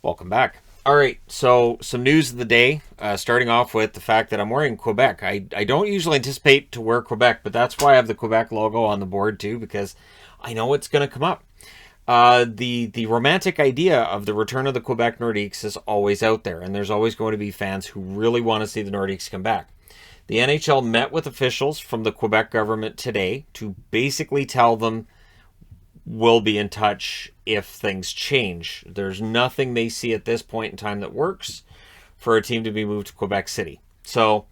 Welcome back. All right, so some news of the day, starting off with the fact that I'm wearing Quebec. I don't usually anticipate to wear Quebec, but that's why I have the Quebec logo on the board too, because I know it's going to come up. The romantic idea of the return of the Quebec Nordiques is always out there, and there's always going to be fans who really want to see the Nordiques come back. The NHL met with officials from the Quebec government today to basically tell them we'll be in touch if things change. There's nothing they see at this point in time that works for a team to be moved to Quebec City. So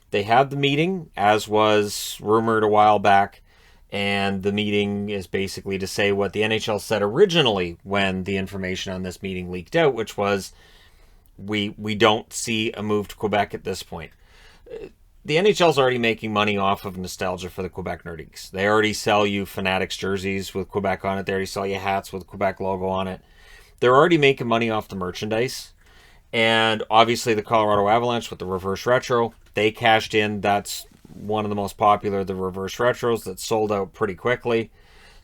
they had the meeting, as was rumored a while back, and the meeting is basically to say what the NHL said originally when the information on this meeting leaked out, which was we don't see a move to Quebec at this point. The NHL's already making money off of nostalgia for the Quebec Nordiques. They already sell you Fanatics jerseys with Quebec on it. They already sell you hats with the Quebec logo on it. They're already making money off the merchandise. And obviously the Colorado Avalanche with the reverse retro, they cashed in. That's one of the most popular, the reverse retros, that sold out pretty quickly.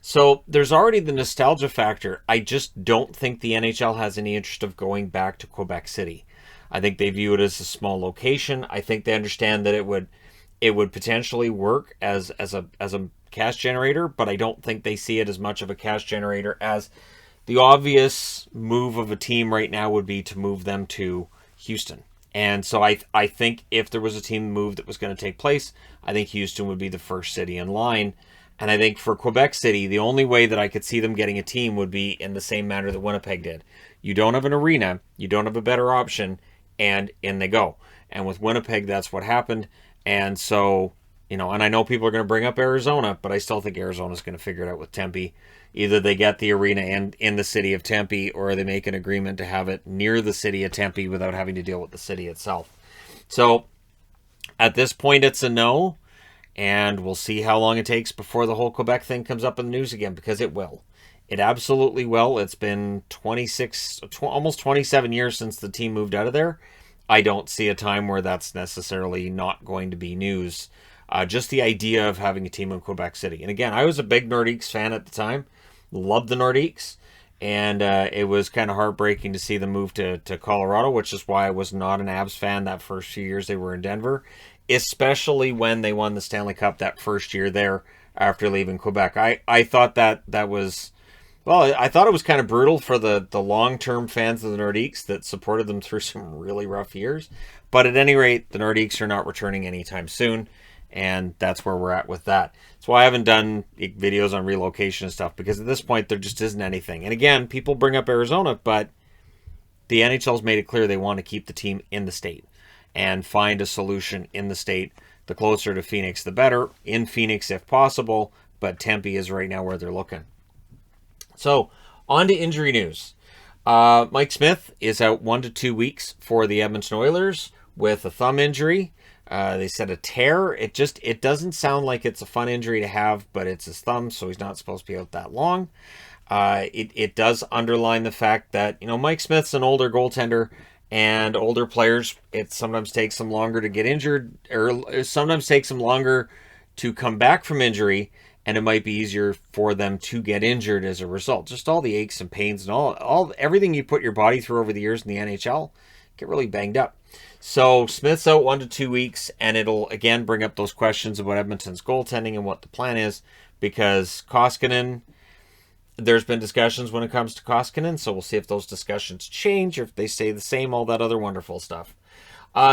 So there's already the nostalgia factor. I just don't think the NHL has any interest of going back to Quebec City. I think they view it as a small location. I think they understand that it would potentially work as a cash generator, but I don't think they see it as much of a cash generator as the obvious move of a team right now would be to move them to Houston. And so I think if there was a team move that was going to take place, I think Houston would be the first city in line. And I think for Quebec City, the only way that I could see them getting a team would be in the same manner that Winnipeg did. You don't have an arena, you don't have a better option, and in they go. And with Winnipeg, that's what happened. And so, and I know people are going to bring up Arizona, but I still think Arizona's going to figure it out with Tempe. Either they get the arena in the city of Tempe, or they make an agreement to have it near the city of Tempe without having to deal with the city itself. So at this point, it's a no. And we'll see how long it takes before the whole Quebec thing comes up in the news again, because it will. It absolutely will. It's been almost 27 years since the team moved out of there. I don't see a time where that's necessarily not going to be news. Just the idea of having a team in Quebec City. And again, I was a big Nordiques fan at the time. Loved the Nordiques. And it was kind of heartbreaking to see them move to Colorado, which is why I was not an Abs fan that first few years they were in Denver. Especially when they won the Stanley Cup that first year there after leaving Quebec. I thought that was... Well, I thought it was kind of brutal for the long-term fans of the Nordiques that supported them through some really rough years. But at any rate, the Nordiques are not returning anytime soon, and that's where we're at with that. That's why I haven't done videos on relocation and stuff, because at this point, there just isn't anything. And again, people bring up Arizona, but the NHL's made it clear they want to keep the team in the state and find a solution in the state. The closer to Phoenix, the better. In Phoenix, if possible, but Tempe is right now where they're looking. So, on to injury news. Mike Smith is out 1 to 2 weeks for the Edmonton Oilers with a thumb injury. They said a tear. It doesn't sound like it's a fun injury to have, but it's his thumb, so he's not supposed to be out that long. It does underline the fact that, Mike Smith's an older goaltender, and older players, it sometimes takes them longer to get injured, or sometimes takes them longer to come back from injury, and it might be easier for them to get injured as a result. Just all the aches and pains and everything you put your body through over the years in the NHL get really banged up. So Smith's out 1 to 2 weeks, and it'll again bring up those questions about Edmonton's goaltending and what the plan is, because Koskinen, there's been discussions when it comes to Koskinen, so we'll see if those discussions change or if they stay the same, all that other wonderful stuff.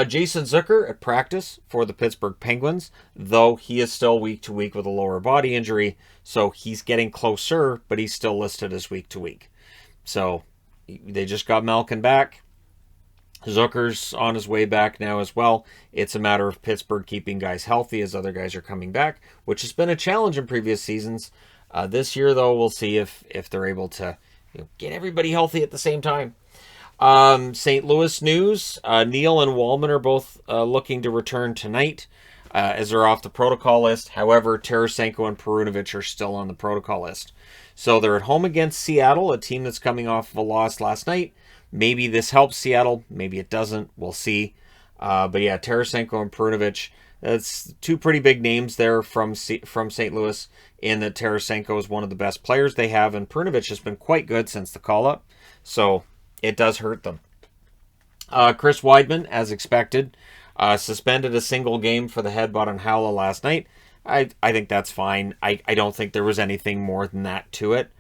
Jason Zucker at practice for the Pittsburgh Penguins, though he is still week to week with a lower body injury, so he's getting closer, but he's still listed as week to week. So they just got Malkin back. Zucker's on his way back now as well. It's a matter of Pittsburgh keeping guys healthy as other guys are coming back, which has been a challenge in previous seasons. This year, though, we'll see if they're able to get everybody healthy at the same time. St. Louis news. Neal and Wallman are both looking to return tonight as they're off the protocol list. However, Tarasenko and Perunovic are still on the protocol list. So they're at home against Seattle, a team that's coming off of a loss last night. Maybe this helps Seattle. Maybe it doesn't. We'll see. But yeah, Tarasenko and Perunovic, that's two pretty big names there from St. Louis, in that Tarasenko is one of the best players they have, and Perunovic has been quite good since the call-up. So it does hurt them. Chris Wideman, as expected, suspended a single game for the headbutt on Howla last night. I think that's fine. I don't think there was anything more than that to it.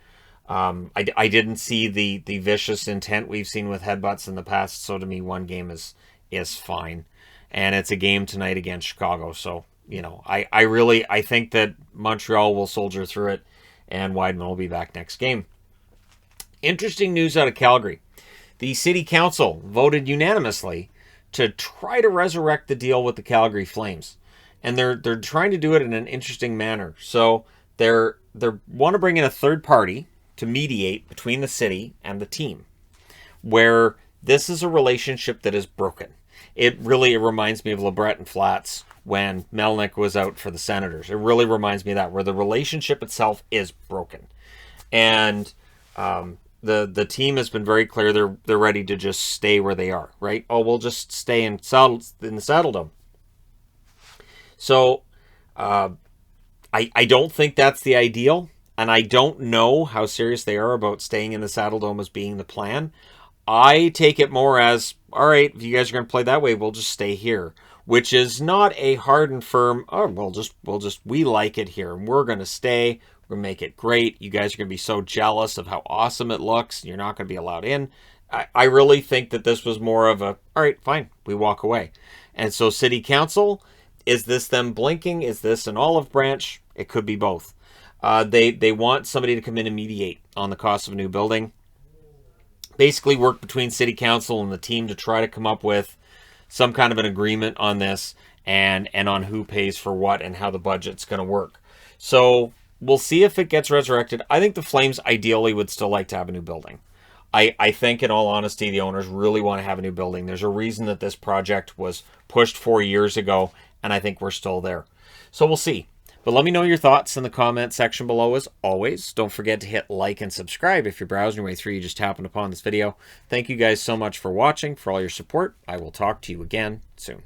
I didn't see the vicious intent we've seen with headbutts in the past, so to me, one game is fine. And it's a game tonight against Chicago, so, you know, I think that Montreal will soldier through it, and Wideman will be back next game. Interesting news out of Calgary. The city council voted unanimously to try to resurrect the deal with the Calgary Flames. And they're trying to do it in an interesting manner. So they want to bring in a third party to mediate between the city and the team, where this is a relationship that is broken. It reminds me of LeBret and Flats when Melnick was out for the Senators. It really reminds me of that, where the relationship itself is broken. And the team has been very clear they're ready to just stay where they are, right? Oh, we'll just stay in the Saddledome. So I don't think that's the ideal, and I don't know how serious they are about staying in the Saddledome as being the plan. I take it more as, all right, if you guys are going to play that way, we'll just stay here, which is not a hard and firm, oh, we like it here, and we're going to stay. We're going to make it great. You guys are going to be so jealous of how awesome it looks. You're not going to be allowed in. I really think that this was more of a, all right, fine, we walk away. And so city council, is this them blinking? Is this an olive branch? It could be both. They want somebody to come in and mediate on the cost of a new building. Basically work between city council and the team to try to come up with some kind of an agreement on this and on who pays for what and how the budget's going to work. So we'll see if it gets resurrected. I think the Flames ideally would still like to have a new building. I think, in all honesty, the owners really want to have a new building. There's a reason that this project was pushed 4 years ago, and I think we're still there. So we'll see. But let me know your thoughts in the comment section below as always. Don't forget to hit like and subscribe if you're browsing your way through. You just happened upon this video. Thank you guys so much for watching, for all your support. I will talk to you again soon.